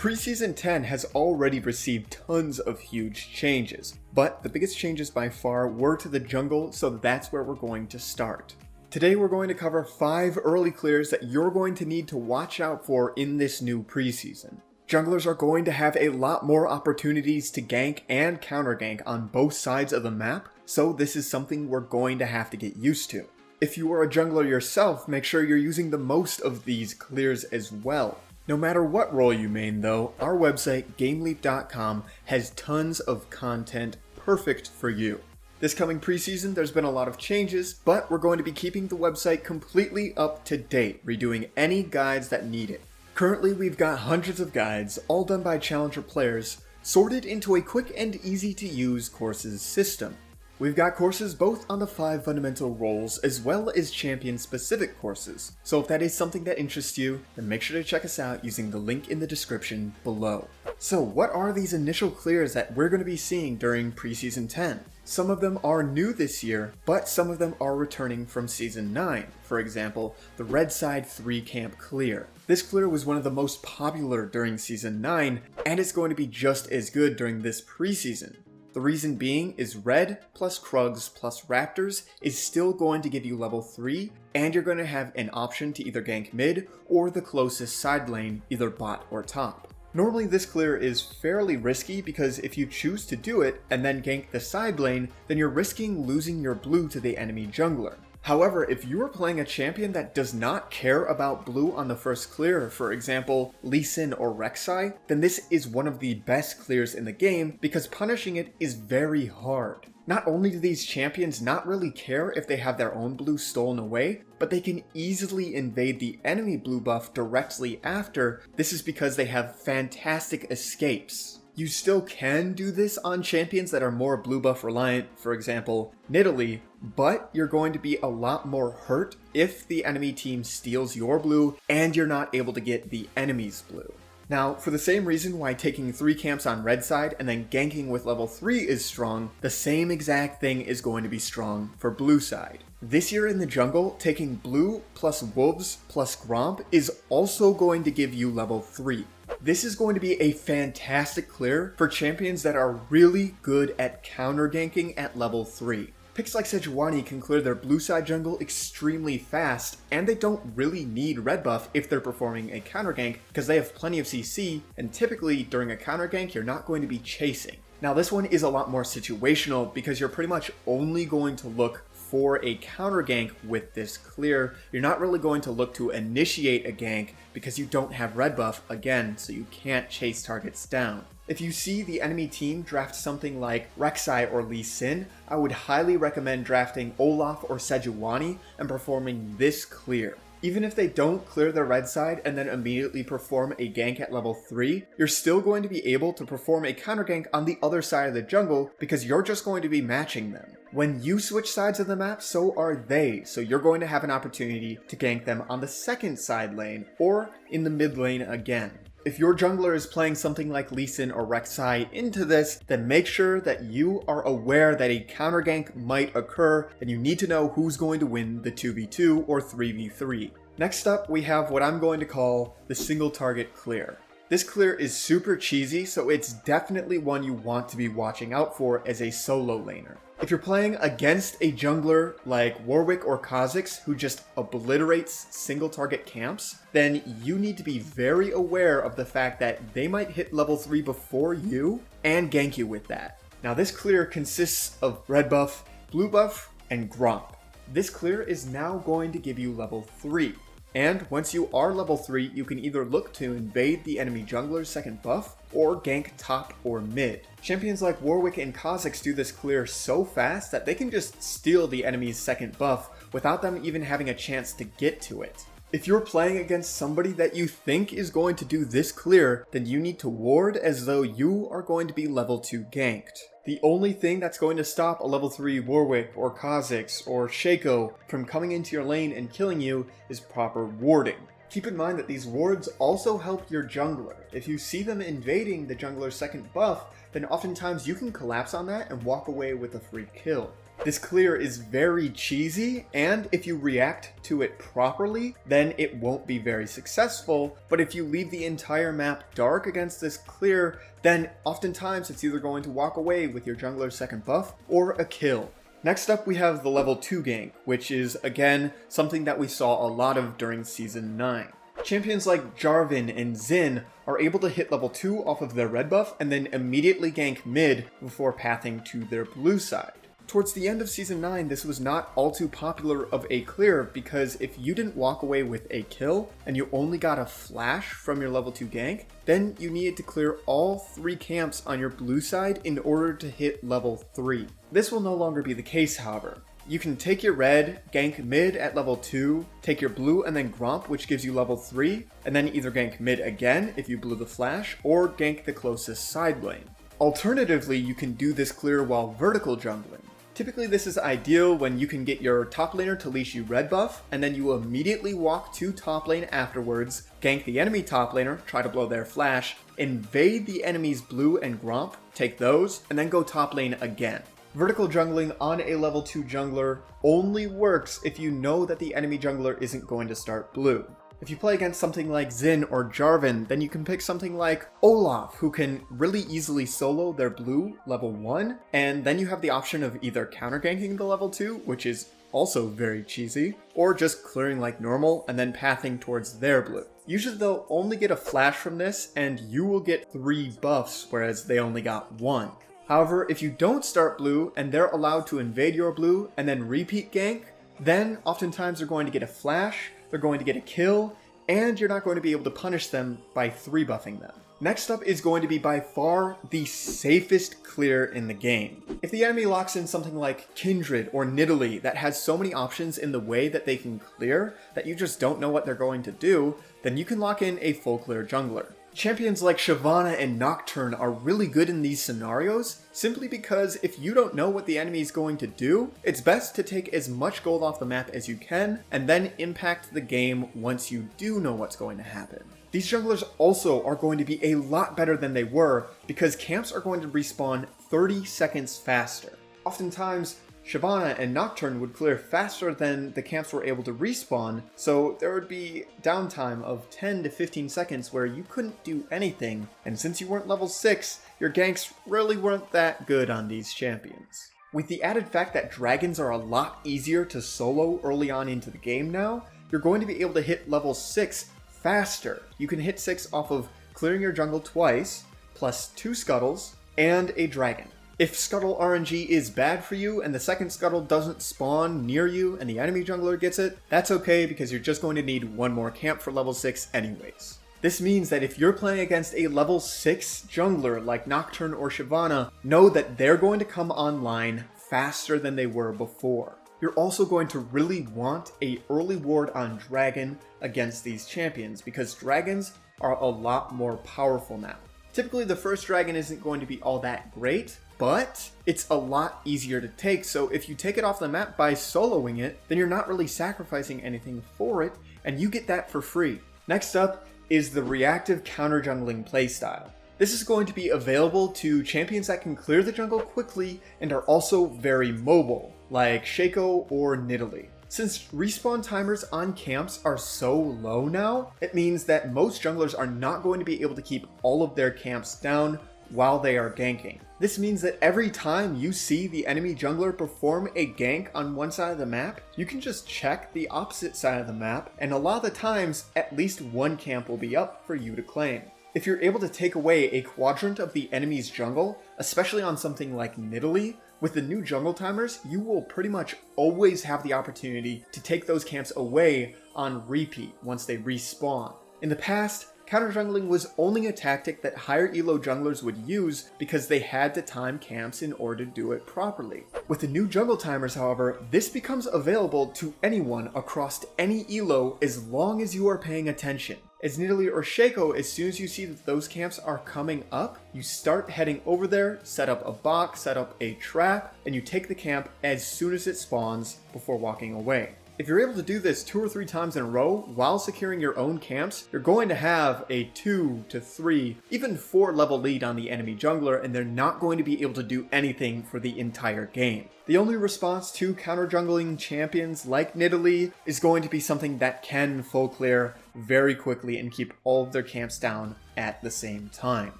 Preseason 10 has already received tons of huge changes, but the biggest changes by far were to the jungle, so that's where we're going to start. Today we're going to cover 5 early clears that you're going to need to watch out for in this new preseason. Junglers are going to have a lot more opportunities to gank and counter gank on both sides of the map, so this is something we're going to have to get used to. If you are a jungler yourself, make sure you're using the most of these clears as well. No matter what role you main though, our website GameLeap.com has tons of content perfect for you. This coming preseason there's been a lot of changes, but we're going to be keeping the website completely up to date, redoing any guides that need it. Currently we've got hundreds of guides, all done by challenger players, sorted into a quick and easy to use courses system. We've got courses both on the 5 fundamental roles as well as champion specific courses, so if that is something that interests you, then make sure to check us out using the link in the description below. So what are these initial clears that we're going to be seeing during preseason 10? Some of them are new this year, but some of them are returning from season 9. For example, the red side 3 camp clear. This clear was one of the most popular during season 9, and it's going to be just as good during this preseason. The reason being is red plus Krugs plus Raptors is still going to give you level 3, and you're going to have an option to either gank mid or the closest side lane, either bot or top. Normally this clear is fairly risky because if you choose to do it and then gank the side lane, then you're risking losing your blue to the enemy jungler. However, if you are playing a champion that does not care about blue on the first clear, for example, Lee Sin or Rek'Sai, then this is one of the best clears in the game because punishing it is very hard. Not only do these champions not really care if they have their own blue stolen away, but they can easily invade the enemy blue buff directly after. This is because they have fantastic escapes. You still can do this on champions that are more blue buff reliant, for example, Nidalee, but you're going to be a lot more hurt if the enemy team steals your blue and you're not able to get the enemy's blue. Now, for the same reason why taking 3 camps on red side and then ganking with level 3 is strong, the same exact thing is going to be strong for blue side. This year in the jungle, taking blue plus wolves plus Gromp is also going to give you level 3. This is going to be a fantastic clear for champions that are really good at counter ganking at level 3. Picks like Sejuani can clear their blue side jungle extremely fast, and they don't really need red buff if they're performing a counter gank because they have plenty of CC, and typically during a counter gank you're not going to be chasing. Now this one is a lot more situational because you're pretty much only going to look for a counter gank with this clear. You're not really going to look to initiate a gank because you don't have red buff again, so you can't chase targets down. If you see the enemy team draft something like Rek'Sai or Lee Sin, I would highly recommend drafting Olaf or Sejuani and performing this clear. Even if they don't clear their red side and then immediately perform a gank at level 3, you're still going to be able to perform a counter gank on the other side of the jungle because you're just going to be matching them. When you switch sides of the map, so are they, so you're going to have an opportunity to gank them on the second side lane or in the mid lane again. If your jungler is playing something like Lee Sin or Rek'Sai into this, then make sure that you are aware that a counter gank might occur and you need to know who's going to win the 2v2 or 3v3. Next up, we have what I'm going to call the single target clear. This clear is super cheesy, so it's definitely one you want to be watching out for as a solo laner. If you're playing against a jungler like Warwick or Kha'Zix who just obliterates single target camps, then you need to be very aware of the fact that they might hit level 3 before you and gank you with that. Now this clear consists of red buff, blue buff, and Gromp. This clear is now going to give you level 3. And once you are level 3, you can either look to invade the enemy jungler's second buff, or gank top or mid. Champions like Warwick and Kha'Zix do this clear so fast that they can just steal the enemy's second buff without them even having a chance to get to it. If you're playing against somebody that you think is going to do this clear, then you need to ward as though you are going to be level 2 ganked. The only thing that's going to stop a level 3 Warwick or Kha'Zix or Shaco from coming into your lane and killing you is proper warding. Keep in mind that these wards also help your jungler. If you see them invading the jungler's second buff, then oftentimes you can collapse on that and walk away with a free kill. This clear is very cheesy, and if you react to it properly, then it won't be very successful, but if you leave the entire map dark against this clear, then oftentimes it's either going to walk away with your jungler's second buff or a kill. Next up we have the level 2 gank, which is again something that we saw a lot of during Season 9. Champions like Jarvan and Xin are able to hit level 2 off of their red buff and then immediately gank mid before pathing to their blue side. Towards the end of Season 9, this was not all too popular of a clear because if you didn't walk away with a kill and you only got a flash from your level 2 gank, then you needed to clear all 3 camps on your blue side in order to hit level 3. This will no longer be the case, however. You can take your red, gank mid at level 2, take your blue and then Gromp, which gives you level 3, and then either gank mid again if you blew the flash, or gank the closest side lane. Alternatively, you can do this clear while vertical jungling. Typically this is ideal when you can get your top laner to leash you red buff, and then you immediately walk to top lane afterwards, gank the enemy top laner, try to blow their flash, invade the enemy's blue and Gromp, take those, and then go top lane again. Vertical jungling on a level 2 jungler only works if you know that the enemy jungler isn't going to start blue. If you play against something like Xin or Jarvan, then you can pick something like Olaf, who can really easily solo their blue level 1, and then you have the option of either counter ganking the level 2, which is also very cheesy, or just clearing like normal and then pathing towards their blue. Usually they'll only get a flash from this, and you will get 3 buffs, whereas they only got 1. However, if you don't start blue and they're allowed to invade your blue and then repeat gank, then oftentimes they're going to get a flash, they're going to get a kill, and you're not going to be able to punish them by 3 buffing them. Next up is going to be by far the safest clear in the game. If the enemy locks in something like Kindred or Nidalee that has so many options in the way that they can clear that you just don't know what they're going to do, then you can lock in a full clear jungler. Champions like Shyvana and Nocturne are really good in these scenarios, simply because if you don't know what the enemy is going to do, it's best to take as much gold off the map as you can, and then impact the game once you do know what's going to happen. These junglers also are going to be a lot better than they were, because camps are going to respawn 30 seconds faster. Oftentimes, Shyvana and Nocturne would clear faster than the camps were able to respawn, so there would be downtime of 10 to 15 seconds where you couldn't do anything, and since you weren't level 6, your ganks really weren't that good on these champions. With the added fact that dragons are a lot easier to solo early on into the game now, you're going to be able to hit level 6 faster. You can hit 6 off of clearing your jungle twice, plus 2 scuttles, and a dragon. If Scuttle RNG is bad for you and the second Scuttle doesn't spawn near you and the enemy jungler gets it, that's okay because you're just going to need 1 more camp for level 6 anyways. This means that if you're playing against a level 6 jungler like Nocturne or Shyvana, know that they're going to come online faster than they were before. You're also going to really want an early ward on Dragon against these champions because dragons are a lot more powerful now. Typically the first dragon isn't going to be all that great, but it's a lot easier to take, so if you take it off the map by soloing it, then you're not really sacrificing anything for it, and you get that for free. Next up is the reactive counter jungling playstyle. This is going to be available to champions that can clear the jungle quickly and are also very mobile, like Shaco or Nidalee. Since respawn timers on camps are so low now, it means that most junglers are not going to be able to keep all of their camps down while they are ganking. This means that every time you see the enemy jungler perform a gank on one side of the map, you can just check the opposite side of the map, and a lot of the times, at least 1 camp will be up for you to claim. If you're able to take away a quadrant of the enemy's jungle, especially on something like Nidalee, with the new jungle timers, you will pretty much always have the opportunity to take those camps away on repeat once they respawn. In the past, counter jungling was only a tactic that higher elo junglers would use because they had to time camps in order to do it properly. With the new jungle timers, however, this becomes available to anyone across any elo as long as you are paying attention. As Nidalee or Shaco, as soon as you see that those camps are coming up, you start heading over there, set up a box, set up a trap, and you take the camp as soon as it spawns before walking away. If you're able to do this 2 or 3 times in a row while securing your own camps, you're going to have a 2 to 3, even 4 level lead on the enemy jungler, and they're not going to be able to do anything for the entire game. The only response to counter jungling champions like Nidalee is going to be something that can full clear very quickly and keep all of their camps down at the same time.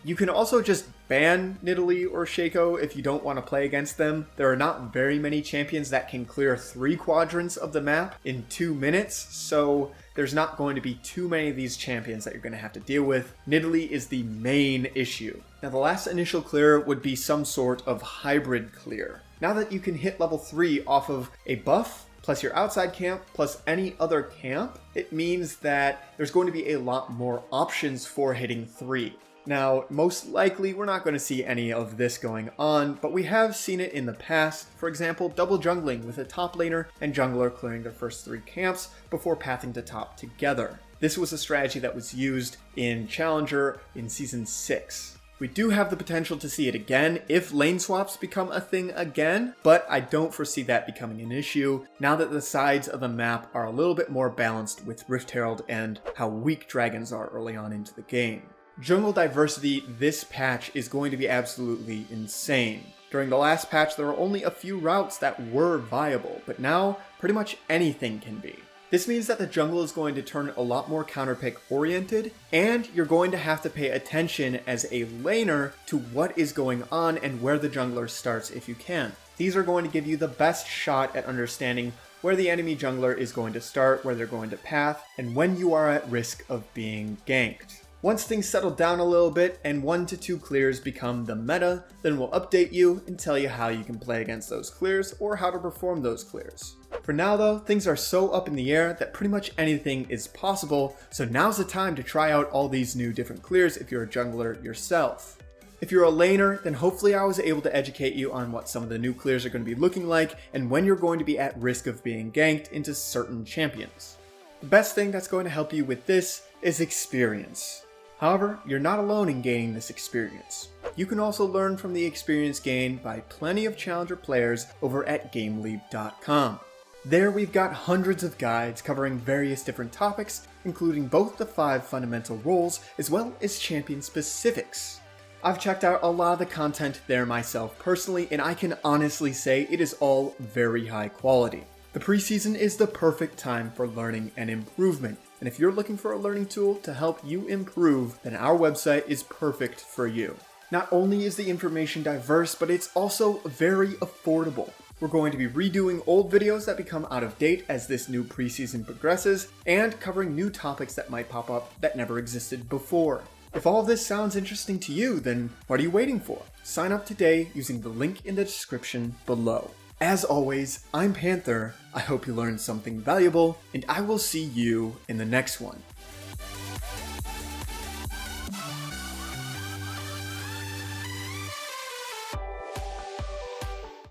You can also just ban Nidalee or Shaco if you don't want to play against them. There are not very many champions that can clear 3 quadrants of the map in 2 minutes, so there's not going to be too many of these champions that you're going to have to deal with. Nidalee is the main issue. Now the last initial clear would be some sort of hybrid clear. Now that you can hit level 3 off of a buff, plus your outside camp, plus any other camp, it means that there's going to be a lot more options for hitting 3. Now, most likely we're not going to see any of this going on, but we have seen it in the past. For example, double jungling with a top laner and jungler clearing their first 3 camps before pathing to top together. This was a strategy that was used in Challenger in Season 6. We do have the potential to see it again if lane swaps become a thing again, but I don't foresee that becoming an issue now that the sides of the map are a little bit more balanced with Rift Herald and how weak dragons are early on into the game. Jungle diversity this patch is going to be absolutely insane. During the last patch, there were only a few routes that were viable, but now pretty much anything can be. This means that the jungle is going to turn a lot more counterpick oriented, and you're going to have to pay attention as a laner to what is going on and where the jungler starts if you can. These are going to give you the best shot at understanding where the enemy jungler is going to start, where they're going to path, and when you are at risk of being ganked. Once things settle down a little bit and 1 to 2 clears become the meta, then we'll update you and tell you how you can play against those clears or how to perform those clears. For now though, things are so up in the air that pretty much anything is possible, so now's the time to try out all these new different clears if you're a jungler yourself. If you're a laner, then hopefully I was able to educate you on what some of the new clears are going to be looking like and when you're going to be at risk of being ganked into certain champions. The best thing that's going to help you with this is experience. However, you're not alone in gaining this experience. You can also learn from the experience gained by plenty of Challenger players over at GameLeap.com. There we've got hundreds of guides covering various different topics, including both the 5 fundamental roles as well as champion specifics. I've checked out a lot of the content there myself personally, and I can honestly say it is all very high quality. The preseason is the perfect time for learning and improvement. And if you're looking for a learning tool to help you improve, then our website is perfect for you. Not only is the information diverse, but it's also very affordable. We're going to be redoing old videos that become out of date as this new preseason progresses, and covering new topics that might pop up that never existed before. If all of this sounds interesting to you, then what are you waiting for? Sign up today using the link in the description below. As always, I'm Panther, I hope you learned something valuable, and I will see you in the next one.